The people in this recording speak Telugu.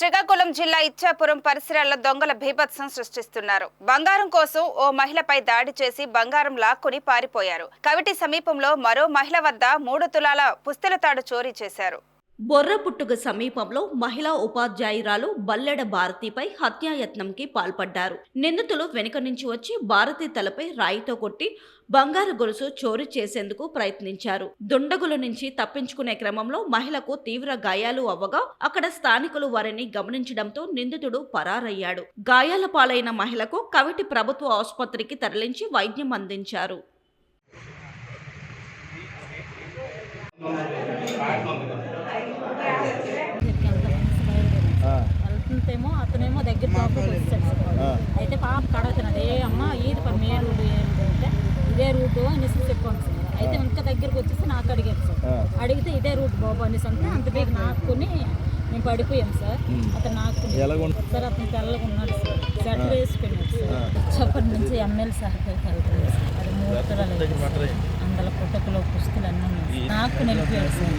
శ్రీకాకుళం జిల్లా ఇచ్చాపురం పరిసరాల్లో దొంగల బీభత్సం సృష్టిస్తున్నారు. బంగారం కోసం ఓ మహిళపై దాడి చేసి బంగారం లాక్కుని పారిపోయారు. కవిటి సమీపంలో మరో మహిళ వద్ద 3 తులాల పుస్తెల తాడు చోరీ చేశారు. బొర్రపుట్టుగ సమీపంలో మహిళా ఉపాధ్యాయురాలు బల్లెడ భారతిపై హత్యాయత్నంకి పాల్పడ్డారు. నిందితులు వెనుక నుంచి వచ్చి భారతి తలపై రాయితో కొట్టి బంగారు గొలుసు చోరీ చేసేందుకు ప్రయత్నించారు. దుండగుల నుంచి తప్పించుకునే క్రమంలో మహిళకు తీవ్ర గాయాలు అవ్వగా అక్కడ స్థానికులు వారిని గమనించడంతో నిందితుడు పరారయ్యాడు. గాయాల పాలైన మహిళకు కవిటి ప్రభుత్వ ఆసుపత్రికి తరలించి వైద్యం అందించారు. వెళ్తుంటేమో అతనేమో దగ్గర వచ్చాడు. అయితే పాప కడుగుతున్నది, ఏ అమ్మ ఈది పని ఏ రూట్ అంటే ఇదే రూటు అనేసి చెప్పాను సార్. అయితే ఇంకా దగ్గరకు వచ్చేసి నాకు అడిగారు సార్. అడిగితే ఇదే రూట్ బాబు అనేసి అంటే అంత బేగ్ నాకుని మేము పడిపోయాం సార్. అతను నాకుని సార్ అతను తెల్లగా ఉన్నాడు సార్, షర్ట్ వేసుకున్నాడు సార్. చెప్పటి నుంచి ఎమ్మెల్యే సార్ పైకి వెళ్తుంది సార్. అది 3 తులాలు అందులో పుట్టకలో పుస్తకాలు అన్నీ నాకు నిలిపాడు సార్.